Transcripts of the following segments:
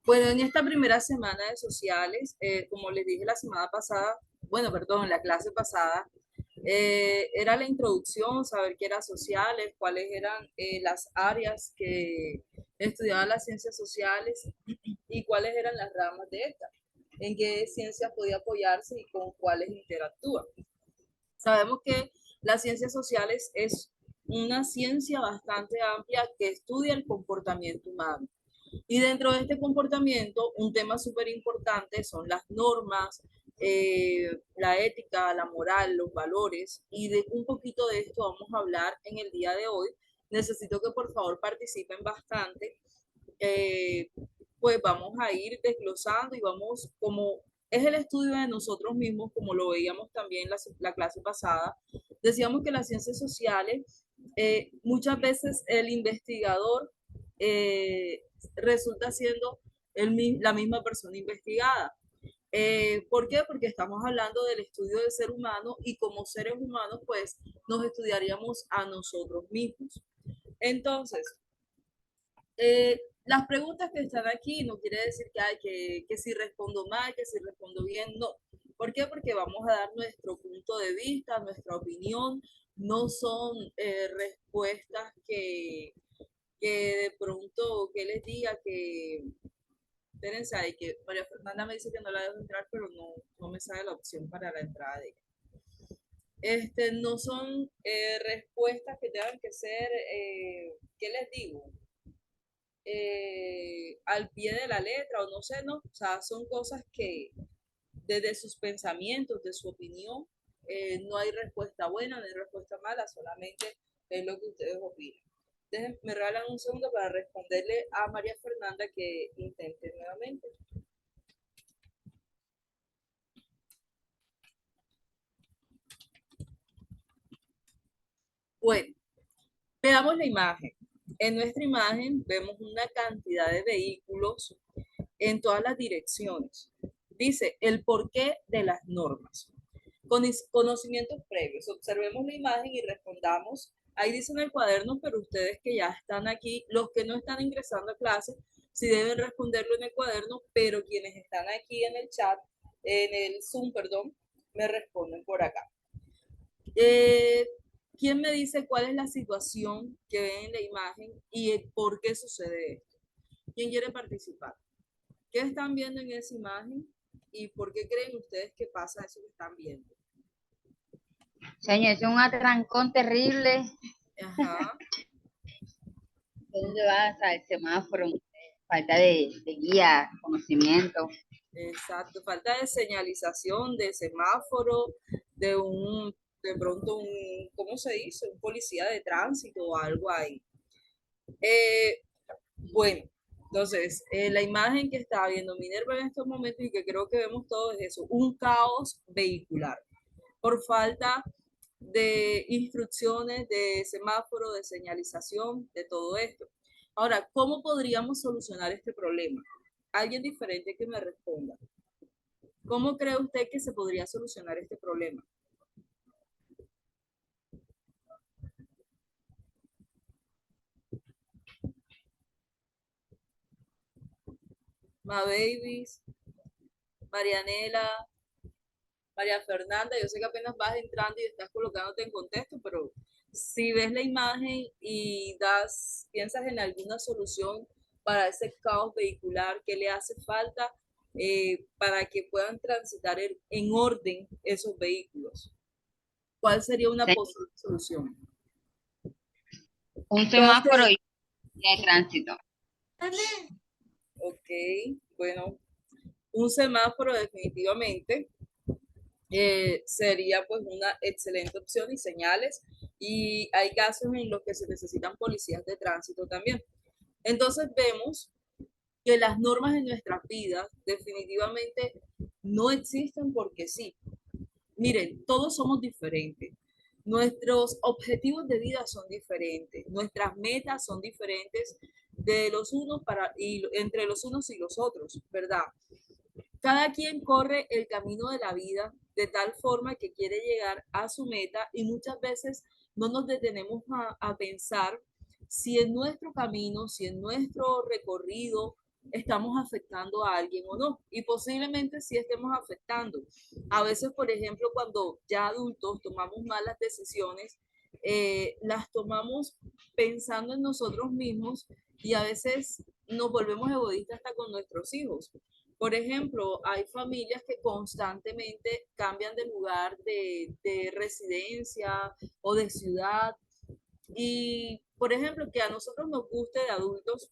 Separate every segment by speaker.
Speaker 1: Bueno, en esta primera semana de sociales, como les dije la semana pasada, bueno, perdón, en la clase pasada, era la introducción, saber qué eran sociales, cuáles eran las áreas que estudiaban las ciencias sociales y cuáles eran las ramas de estas, en qué ciencias podía apoyarse y con cuáles interactúa. Sabemos que las ciencias sociales es una ciencia bastante amplia que estudia el comportamiento humano. Y dentro de este comportamiento, un tema súper importante son las normas, la ética, la moral, los valores. Y de un poquito de esto vamos a hablar en el día de hoy. Necesito que por favor participen bastante. Eh, pues vamos a ir desglosando y vamos, como es el estudio de nosotros mismos, como lo veíamos también la clase pasada, decíamos que las ciencias sociales, muchas veces el investigador eh, resulta siendo la misma persona investigada. ¿Por qué? Porque estamos hablando del estudio del ser humano y como seres humanos, pues nos estudiaríamos a nosotros mismos. Entonces, las preguntas que están aquí no quiere decir que, hay que si respondo mal, que si respondo bien, no. ¿Por qué? Porque vamos a dar nuestro punto de vista, nuestra opinión. No son respuestas que de pronto, que les diga que, espérense ahí, que María Fernanda me dice que no la dejo entrar, pero no me sale la opción para la entrada de ella. No son respuestas que tengan que ser, ¿qué les digo? Al pie de la letra o no sé, no, o sea, son cosas que desde sus pensamientos, de su opinión, no hay respuesta buena, no hay respuesta mala, solamente es lo que ustedes opinan. Entonces, me regalan un segundo para responderle a María Fernanda que intente nuevamente. Bueno, veamos la imagen. En nuestra imagen vemos una cantidad de vehículos en todas las direcciones. Dice el porqué de las normas. Con conocimientos previos. Observemos la imagen y respondamos. Ahí dice en el cuaderno, pero ustedes que ya están aquí, los que no están ingresando a clase, sí deben responderlo en el cuaderno, pero quienes están aquí en el chat, en el Zoom, perdón, me responden por acá. Eh, ¿Quién me dice cuál es la situación que ven en la imagen y por qué sucede esto? ¿Quién quiere participar? ¿Qué están viendo en esa imagen y por qué creen ustedes que pasa eso que están viendo?
Speaker 2: Señor, es un atrancón terrible.
Speaker 1: Ajá.
Speaker 2: ¿Dónde vas? Al semáforo, falta de guía, conocimiento.
Speaker 1: Exacto, falta de señalización, de semáforo, de pronto ¿cómo se dice? Un policía de tránsito o algo ahí. Eh, bueno, entonces, la imagen que está viendo Minerva en estos momentos y que creo que vemos todos es eso, un caos vehicular por falta de instrucciones, de semáforo, de señalización, de todo esto. Ahora, ¿cómo podríamos solucionar este problema? Alguien diferente que me responda. ¿Cómo cree usted que se podría solucionar este problema? Ma Babies, Marianela, María Fernanda, yo sé que apenas vas entrando y estás colocándote en contexto, pero si ves la imagen y piensas en alguna solución para ese caos vehicular, ¿qué le hace falta para que puedan transitar en orden esos vehículos? ¿Cuál sería una
Speaker 2: Señor,
Speaker 1: posible solución?
Speaker 2: un semáforo
Speaker 1: Entonces,
Speaker 2: y de tránsito.
Speaker 1: ok, bueno, un semáforo definitivamente sería pues una excelente opción y señales y hay casos en los que se necesitan policías de tránsito también. Entonces vemos que las normas en nuestras vidas definitivamente no existen porque sí. Miren, todos somos diferentes. Nuestros objetivos de vida son diferentes, nuestras metas son diferentes de los unos y entre los unos y los otros, ¿verdad? Cada quien corre el camino de la vida de tal forma que quiere llegar a su meta y muchas veces no nos detenemos a pensar si en nuestro camino, si en nuestro recorrido estamos afectando a alguien o no. Y posiblemente sí estemos afectando. A veces, por ejemplo, cuando ya adultos tomamos malas decisiones, las tomamos pensando en nosotros mismos y a veces nos volvemos egoístas hasta con nuestros hijos. Por ejemplo, hay familias que constantemente cambian de lugar de residencia o de ciudad y, por ejemplo, que a nosotros nos guste de adultos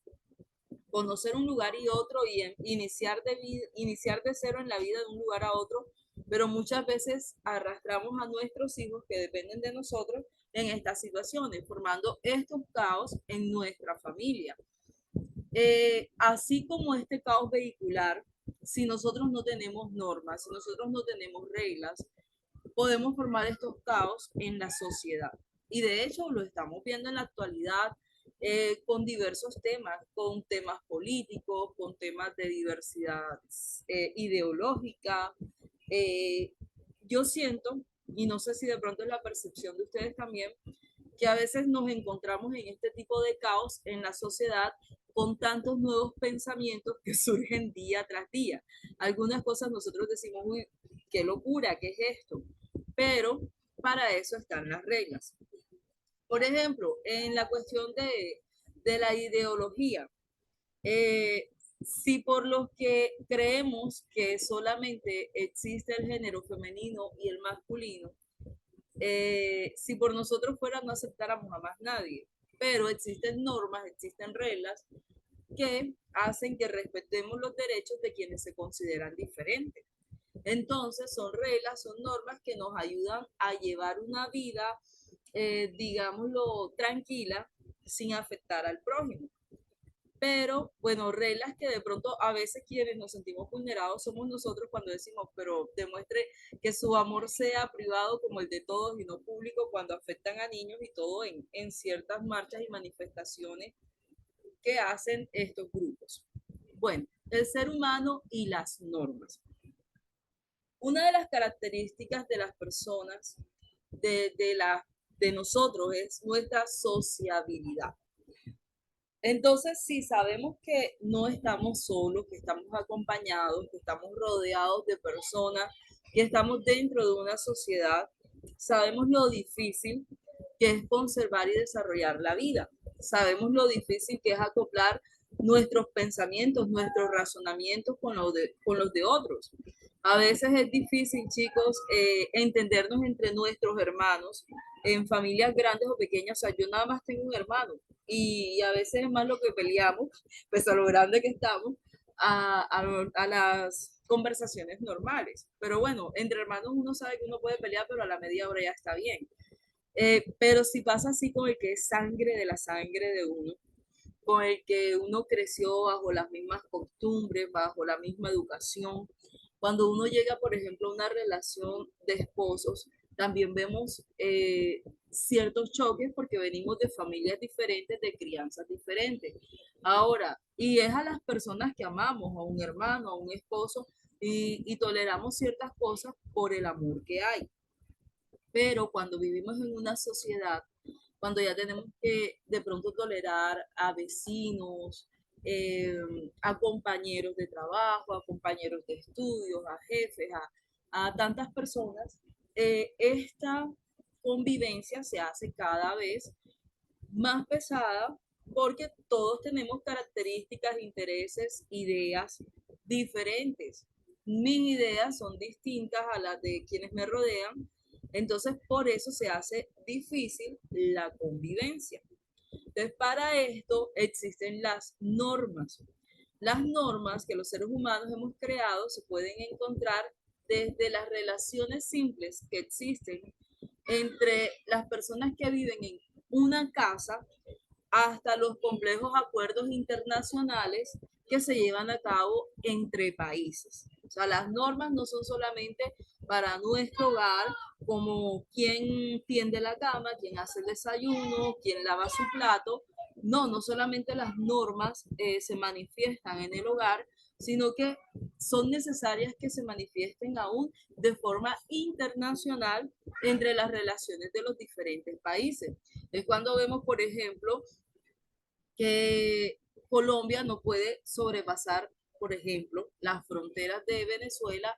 Speaker 1: conocer un lugar y otro y iniciar de cero en la vida de un lugar a otro, pero muchas veces arrastramos a nuestros hijos que dependen de nosotros en estas situaciones, formando estos caos en nuestra familia. Así como este caos vehicular, si nosotros no tenemos normas, si nosotros no tenemos reglas, podemos formar estos caos en la sociedad. Y de hecho lo estamos viendo en la actualidad con diversos temas, con temas políticos, con temas de diversidad ideológica. Eh, yo siento, y no sé si de pronto es la percepción de ustedes también, que a veces nos encontramos en este tipo de caos en la sociedad con tantos nuevos pensamientos que surgen día tras día. Algunas cosas nosotros decimos, uy, qué locura, ¿qué es esto? Pero para eso están las reglas. Por ejemplo, en la cuestión de la ideología, si por los que creemos que solamente existe el género femenino y el masculino, si por nosotros fuera no aceptáramos a más nadie, pero existen normas, existen reglas que hacen que respetemos los derechos de quienes se consideran diferentes. Entonces son reglas, son normas que nos ayudan a llevar una vida, digámoslo, tranquila, sin afectar al prójimo. Pero, bueno, reglas que de pronto a veces quienes nos sentimos vulnerados somos nosotros cuando decimos, pero demuestre que su amor sea privado como el de todos y no público cuando afectan a niños y todo en ciertas marchas y manifestaciones que hacen estos grupos. Bueno, el ser humano y las normas. Una de las características de las personas, de nosotros, es nuestra sociabilidad. Entonces, si sabemos que no estamos solos, que estamos acompañados, que estamos rodeados de personas, que estamos dentro de una sociedad, sabemos lo difícil que es conservar y desarrollar la vida. Sabemos lo difícil que es acoplar nuestros pensamientos, nuestros razonamientos con los de otros. A veces es difícil, chicos, entendernos entre nuestros hermanos en familias grandes o pequeñas. O sea, yo nada más tengo un hermano y a veces es más lo que peleamos, pues a lo grande que estamos, a las conversaciones normales. Pero bueno, entre hermanos uno sabe que uno puede pelear, pero a la media hora ya está bien. Pero si pasa así con el que es sangre de la sangre de uno, con el que uno creció bajo las mismas costumbres, bajo la misma educación. Cuando uno llega, por ejemplo, a una relación de esposos, también vemos ciertos choques porque venimos de familias diferentes, de crianzas diferentes. Ahora, y es a las personas que amamos, a un hermano, a un esposo, y toleramos ciertas cosas por el amor que hay. Pero cuando vivimos en una sociedad, cuando ya tenemos que de pronto tolerar a vecinos, eh, a compañeros de trabajo, a compañeros de estudios, a jefes, a tantas personas, esta convivencia se hace cada vez más pesada porque todos tenemos características, intereses, ideas diferentes. Mis ideas son distintas a las de quienes me rodean, entonces por eso se hace difícil la convivencia. Entonces para esto existen las normas. Las normas que los seres humanos hemos creado se pueden encontrar desde las relaciones simples que existen entre las personas que viven en una casa hasta los complejos acuerdos internacionales que se llevan a cabo entre países. O sea, las normas no son solamente para nuestro hogar, como quién tiende la cama, quién hace el desayuno, quién lava su plato. No, no solamente las normas se manifiestan en el hogar, sino que son necesarias que se manifiesten aún de forma internacional entre las relaciones de los diferentes países. Es cuando vemos, por ejemplo, que Colombia no puede sobrepasar, por ejemplo, las fronteras de Venezuela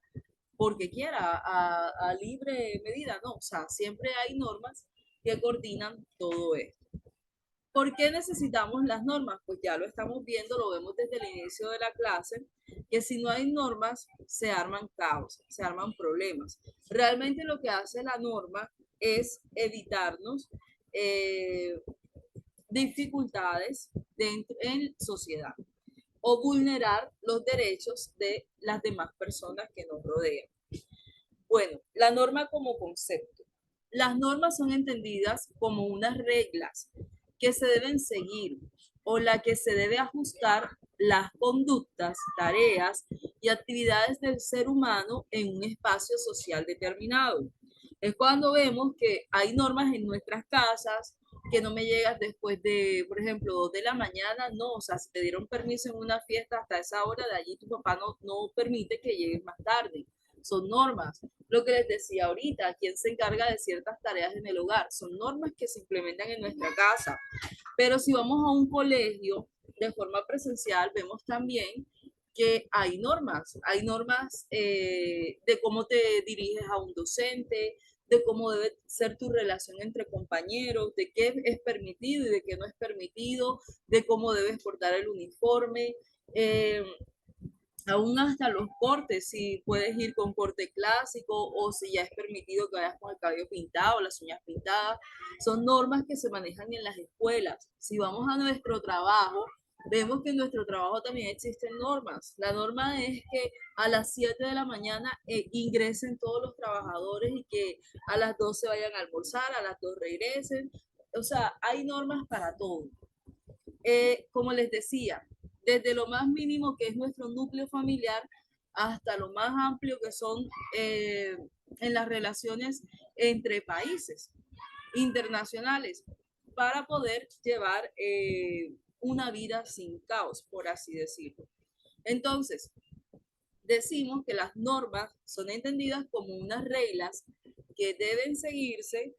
Speaker 1: porque quiera, a libre medida, no, o sea, siempre hay normas que coordinan todo esto. ¿Por qué necesitamos las normas? Pues ya lo estamos viendo, lo vemos desde el inicio de la clase, que si no hay normas, se arman caos, se arman problemas. Realmente lo que hace la norma es evitarnos eh, dificultades dentro, en sociedad o vulnerar los derechos de las demás personas que nos rodean. Bueno, la norma como concepto. Las normas son entendidas como unas reglas que se deben seguir o la que se debe ajustar las conductas, tareas y actividades del ser humano en un espacio social determinado. Es cuando vemos que hay normas en nuestras casas, que no me llegas después de, por ejemplo, 2 de la mañana, no, o sea, si te dieron permiso en una fiesta hasta esa hora, de allí tu papá no permite que llegues más tarde. Son normas. Lo que les decía ahorita, quién se encarga de ciertas tareas en el hogar, son normas que se implementan en nuestra casa. Pero si vamos a un colegio de forma presencial, vemos también que hay normas de cómo te diriges a un docente, de cómo debe ser tu relación entre compañeros, de qué es permitido y de qué no es permitido, de cómo debes portar el uniforme. Eh, Aún hasta los cortes, si puedes ir con corte clásico o si ya es permitido que vayas con el cabello pintado, las uñas pintadas, son normas que se manejan en las escuelas. Si vamos a nuestro trabajo, vemos que en nuestro trabajo también existen normas. La norma es que a las 7 de la mañana ingresen todos los trabajadores y que a las 12 vayan a almorzar, a las 2 regresen. O sea, hay normas para todo. Como les decía, desde lo más mínimo que es nuestro núcleo familiar hasta lo más amplio que son en las relaciones entre países internacionales para poder llevar una vida sin caos, por así decirlo. Entonces, decimos que las normas son entendidas como unas reglas que deben seguirse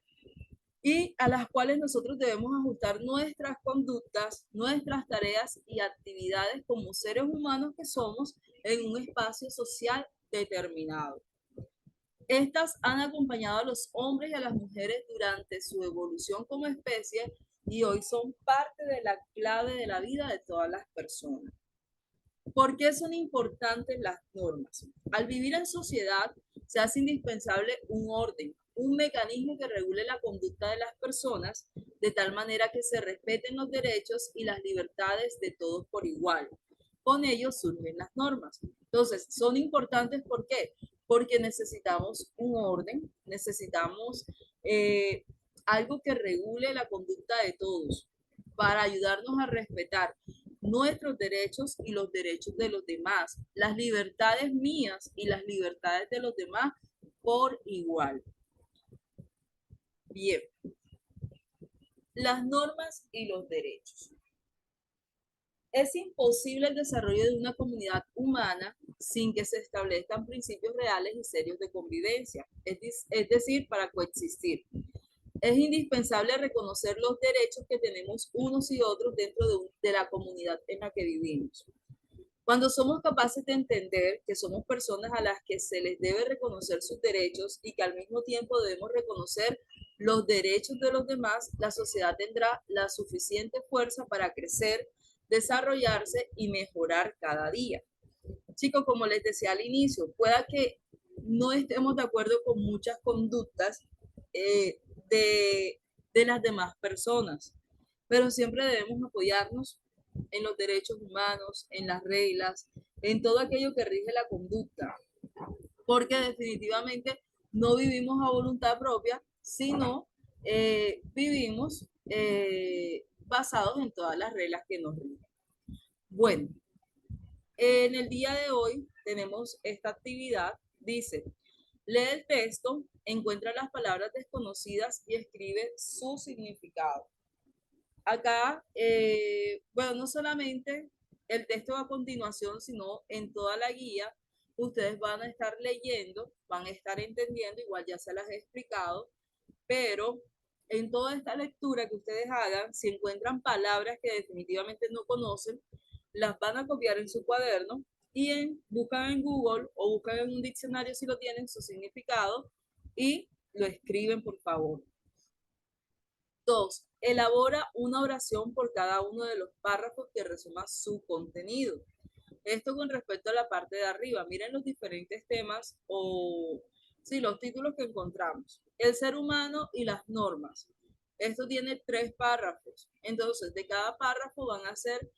Speaker 1: y a las cuales nosotros debemos ajustar nuestras conductas, nuestras tareas y actividades como seres humanos que somos en un espacio social determinado. Estas han acompañado a los hombres y a las mujeres durante su evolución como especie y hoy son parte de la clave de la vida de todas las personas. ¿Por qué son importantes las normas? Al vivir en sociedad se hace indispensable un orden, un mecanismo que regule la conducta de las personas de tal manera que se respeten los derechos y las libertades de todos por igual. Con ello surgen las normas. Entonces, son importantes ¿por qué? Porque necesitamos un orden, necesitamos algo que regule la conducta de todos para ayudarnos a respetar nuestros derechos y los derechos de los demás, las libertades mías y las libertades de los demás por igual. Bien, las normas y los derechos. Es imposible el desarrollo de una comunidad humana sin que se establezcan principios reales y serios de convivencia, es decir, para coexistir. Es indispensable reconocer los derechos que tenemos unos y otros dentro de la comunidad en la que vivimos. Cuando somos capaces de entender que somos personas a las que se les debe reconocer sus derechos y que al mismo tiempo debemos reconocer los derechos de los demás, la sociedad tendrá la suficiente fuerza para crecer, desarrollarse y mejorar cada día. Chicos, como les decía al inicio, pueda que no estemos de acuerdo con muchas conductas eh, de las demás personas, pero siempre debemos apoyarnos en los derechos humanos, en las reglas, en todo aquello que rige la conducta, porque definitivamente no vivimos a voluntad propia, sino vivimos basados en todas las reglas que nos rigen. Bueno, en el día de hoy tenemos esta actividad, dice, lee el texto, encuentra las palabras desconocidas y escribe su significado. Acá, bueno, no solamente el texto a continuación, sino en toda la guía, ustedes van a estar leyendo, van a estar entendiendo, igual ya se las he explicado, pero en toda esta lectura que ustedes hagan, si encuentran palabras que definitivamente no conocen, las van a copiar en su cuaderno y buscan en Google o buscan en un diccionario si lo tienen su significado y lo escriben, por favor. 2. Elabora una oración por cada uno de los párrafos que resuma su contenido. Esto con respecto a la parte de arriba. Miren los diferentes temas o sí, los títulos que encontramos. El ser humano y las normas. Esto tiene 3 párrafos. Entonces, de cada párrafo van a hacer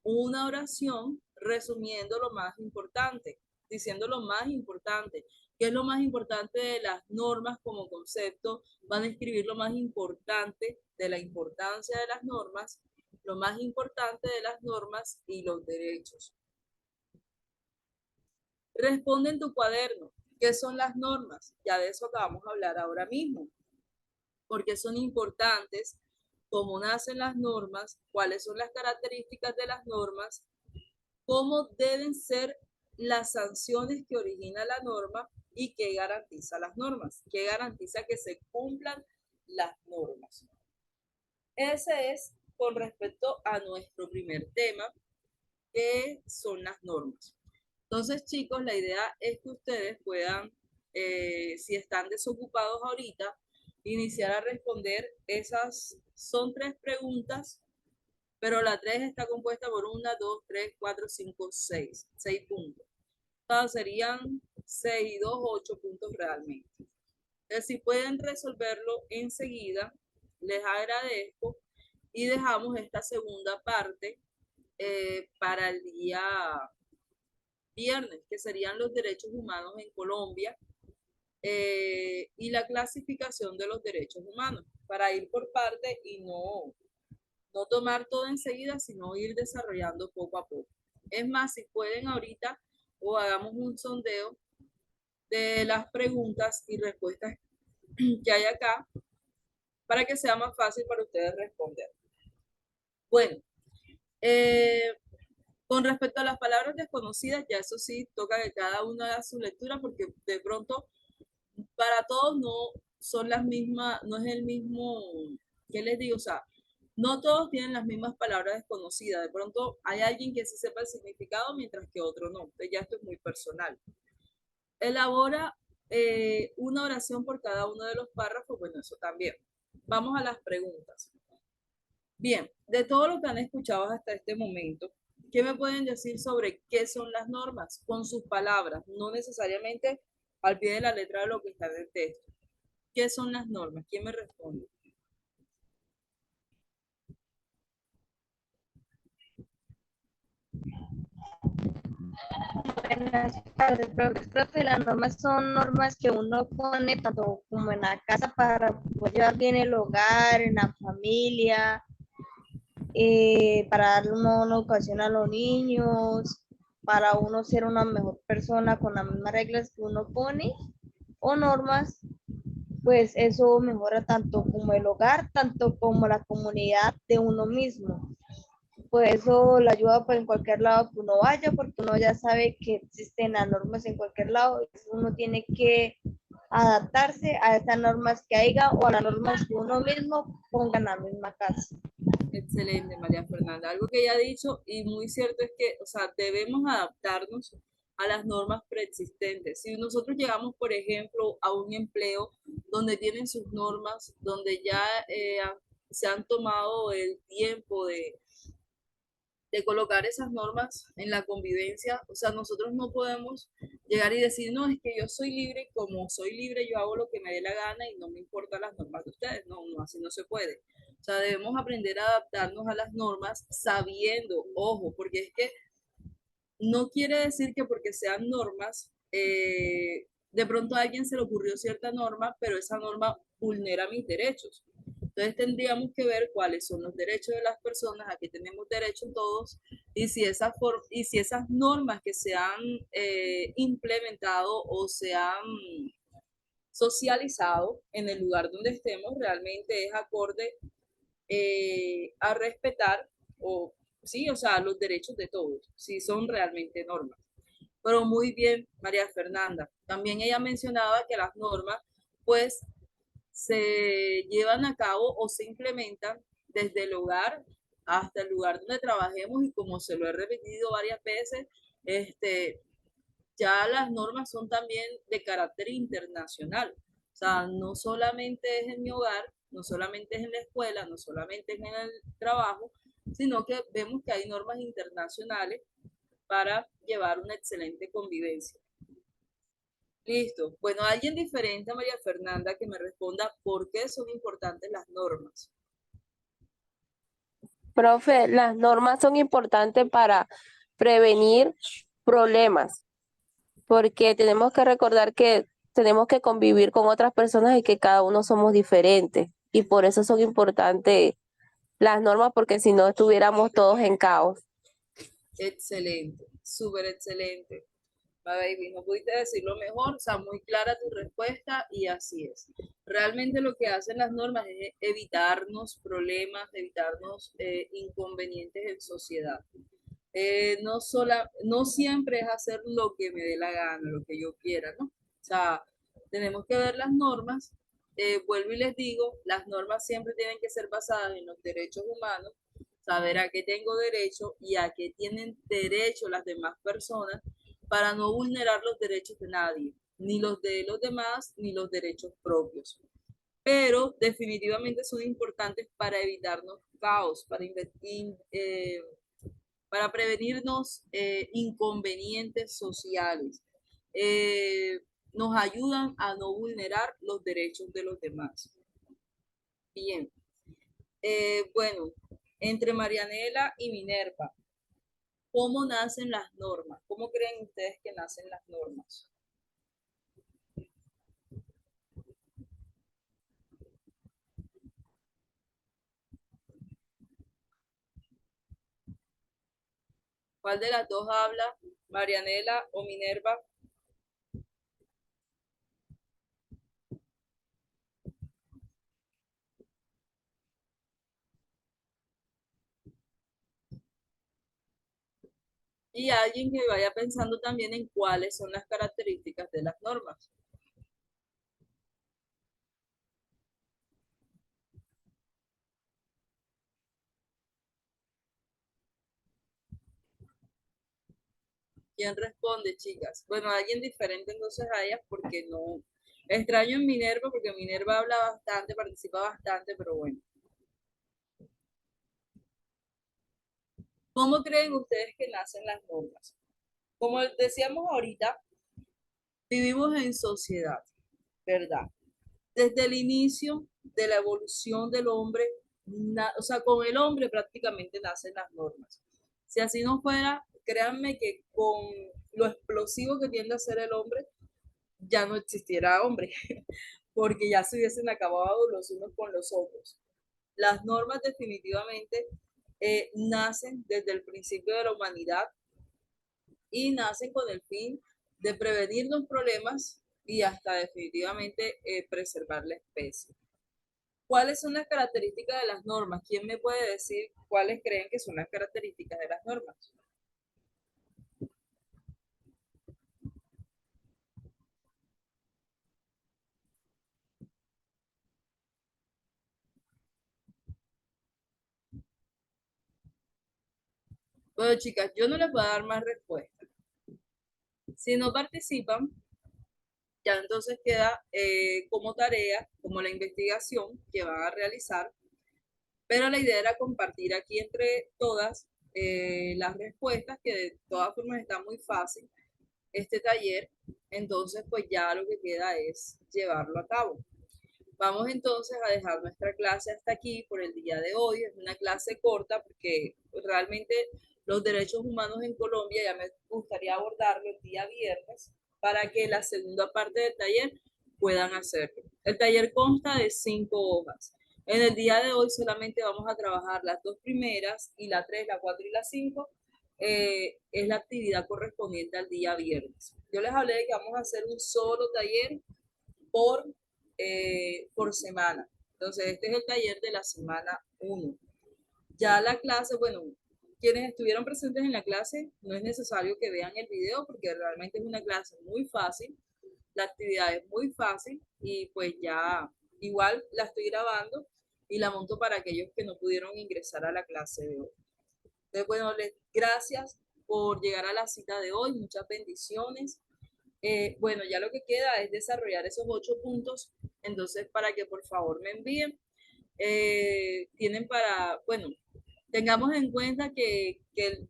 Speaker 1: una oración resumiendo lo más importante, diciendo lo más importante. ¿Qué es lo más importante de las normas como concepto? Van a escribir lo más importante de la importancia de las normas, lo más importante de las normas y los derechos. Responde en tu cuaderno. ¿Qué son las normas? Ya de eso acabamos de hablar ahora mismo. Porque son importantes, cómo nacen las normas, cuáles son las características de las normas, cómo deben ser las sanciones que origina la norma y qué garantiza las normas, qué garantiza que se cumplan las normas. Ese es con respecto a nuestro primer tema, que son las normas. Entonces, chicos, la idea es que ustedes puedan, si están desocupados ahorita, iniciar a responder esas, son 3 preguntas, pero la 3 está compuesta por 1, 2, 3, 4, 5, 6 puntos. Entonces serían 6 y 2, 8 puntos realmente. Entonces, si pueden resolverlo enseguida, les agradezco y dejamos esta segunda parte para el día viernes, que serían los derechos humanos en Colombia y la clasificación de los derechos humanos, para ir por parte y no tomar todo enseguida, sino ir desarrollando poco a poco. Es más, si pueden ahorita o hagamos un sondeo de las preguntas y respuestas que hay acá para que sea más fácil para ustedes responder. Bueno, con respecto a las palabras desconocidas, ya eso sí, toca que cada uno haga su lectura porque de pronto para todos no son las mismas, no es el mismo, ¿qué les digo? O sea, no todos tienen las mismas palabras desconocidas. De pronto hay alguien que sí sepa el significado, mientras que otro no. Entonces ya esto es muy personal. Elabora una oración por cada uno de los párrafos. Bueno, eso también. Vamos a las preguntas. Bien, de todo lo que han escuchado hasta este momento, ¿qué me pueden decir sobre qué son las normas? Con sus palabras, no necesariamente al pie de la letra de lo que está en el texto. ¿Qué son las normas? ¿Quién me responde?
Speaker 3: Buenas tardes, profe. Las normas son normas que uno pone tanto como en la casa para poder llevar bien el hogar, en la familia, para darle una educación a los niños, para uno ser una mejor persona con las mismas reglas que uno pone, o normas, pues eso mejora tanto como el hogar, tanto como la comunidad de uno mismo. Pues eso le ayuda pues, en cualquier lado que uno vaya, porque uno ya sabe que existen las normas en cualquier lado, y uno tiene que adaptarse a esas normas que haya o a las normas que uno mismo ponga en la misma casa.
Speaker 1: Excelente, María Fernanda. Algo que ella ha dicho y muy cierto es que, o sea, debemos adaptarnos a las normas preexistentes. Si nosotros llegamos, por ejemplo, a un empleo donde tienen sus normas, donde ya se han tomado el tiempo de colocar esas normas en la convivencia, o sea, nosotros no podemos llegar y decir, no, es que yo soy libre, como soy libre, yo hago lo que me dé la gana y no me importan las normas de ustedes. No, no, así no se puede. O sea, debemos aprender a adaptarnos a las normas sabiendo, ojo, porque es que no quiere decir que porque sean normas, de pronto a alguien se le ocurrió cierta norma, pero esa norma vulnera mis derechos. Entonces tendríamos que ver cuáles son los derechos de las personas, a qué tenemos derecho todos, y y si esas normas que se han implementado o se han socializado en el lugar donde estemos realmente es acorde a respetar o sí, o sea, los derechos de todos, si son realmente normas. Pero muy bien, María Fernanda. También ella mencionaba que las normas, pues, se llevan a cabo o se implementan desde el hogar hasta el lugar donde trabajemos, y como se lo he repetido varias veces, ya las normas son también de carácter internacional. O sea, no solamente es en mi hogar, no solamente es en la escuela, no solamente es en el trabajo, sino que vemos que hay normas internacionales para llevar una excelente convivencia. Listo. Bueno, alguien diferente a María Fernanda que me responda por qué son importantes las normas.
Speaker 4: Profe, las normas son importantes para prevenir problemas, porque tenemos que recordar que tenemos que convivir con otras personas y que cada uno somos diferentes. Y por eso son importantes las normas, porque si no estuviéramos todos en caos.
Speaker 1: Excelente, súper excelente. Baby, no pudiste decirlo mejor, o sea, muy clara tu respuesta y así es. Realmente lo que hacen las normas es evitarnos problemas, evitarnos inconvenientes en sociedad. No siempre es hacer lo que me dé la gana, lo que yo quiera, ¿no? O sea, tenemos que ver las normas. Vuelvo y les digo, las normas siempre tienen que ser basadas en los derechos humanos, saber a qué tengo derecho y a qué tienen derecho las demás personas para no vulnerar los derechos de nadie, ni los de los demás, ni los derechos propios. Pero definitivamente son importantes para evitarnos caos, para prevenirnos inconvenientes sociales. Nos ayudan a no vulnerar los derechos de los demás. Bien. Bueno, entre Marianela y Minerva, ¿cómo nacen las normas? ¿Cómo creen ustedes que nacen las normas? ¿Cuál de las dos habla? ¿Marianela o Minerva? Y alguien que vaya pensando también en cuáles son las características de las normas. ¿Quién responde, chicas? Bueno, alguien diferente entonces a ellas porque no. Extraño en Minerva porque Minerva habla bastante, participa bastante, pero bueno. ¿Cómo creen ustedes que nacen las normas? Como decíamos ahorita, vivimos en sociedad, ¿verdad? Desde el inicio de la evolución del hombre, o sea, con el hombre prácticamente nacen las normas. Si así no fuera, créanme que con lo explosivo que tiende a ser el hombre, ya no existiera hombre, porque ya se hubiesen acabado los unos con los otros. Las normas definitivamente nacen desde el principio de la humanidad y nacen con el fin de prevenir los problemas y hasta definitivamente preservar la especie. ¿Cuáles son las características de las normas? ¿Quién me puede decir cuáles creen que son las características de las normas? Bueno, chicas, yo no les voy a dar más respuestas. Si no participan, ya entonces queda como tarea, como la investigación que van a realizar, pero la idea era compartir aquí entre todas las respuestas, que de todas formas está muy fácil este taller, entonces pues ya lo que queda es llevarlo a cabo. Vamos entonces a dejar nuestra clase hasta aquí por el día de hoy. Es una clase corta porque realmente los derechos humanos en Colombia ya me gustaría abordarlo el día viernes para que la segunda parte del taller puedan hacerlo. El taller consta de 5 hojas. En el día de hoy solamente vamos a trabajar las 2 primeras y la 3, la 4 y la 5. Es la actividad correspondiente al día viernes. Yo les hablé de que vamos a hacer un solo taller por semana. Entonces, este es el taller de la semana 1. Ya la clase, bueno, quienes estuvieron presentes en la clase, no es necesario que vean el video porque realmente es una clase muy fácil, la actividad es muy fácil y pues ya igual la estoy grabando y la monto para aquellos que no pudieron ingresar a la clase de hoy. Entonces, bueno, gracias por llegar a la cita de hoy, muchas bendiciones. Bueno, ya lo que queda es desarrollar esos 8 puntos, entonces para que por favor me envíen. Tienen para, bueno, tengamos en cuenta que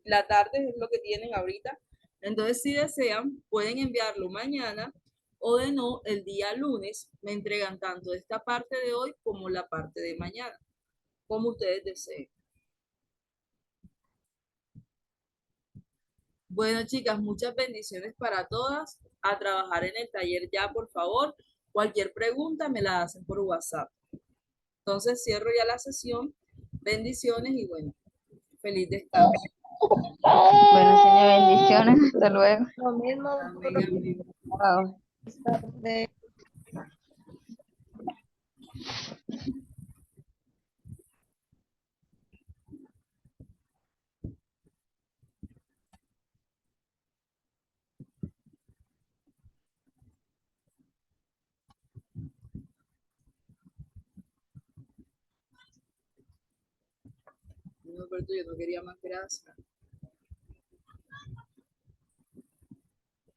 Speaker 1: la tarde es lo que tienen ahorita, entonces si desean pueden enviarlo mañana o de no, el día lunes me entregan tanto esta parte de hoy como la parte de mañana, como ustedes deseen. Bueno, chicas, muchas bendiciones para todas. A trabajar en el taller ya, por favor. Cualquier pregunta me la hacen por WhatsApp. Entonces cierro ya la sesión. Bendiciones y bueno, feliz descanso.
Speaker 2: Bueno, señor, bendiciones. Hasta luego.
Speaker 3: Lo mismo,
Speaker 1: Amén, amén.
Speaker 2: Wow.
Speaker 3: de
Speaker 1: No, Alberto, yo no quería más gracias.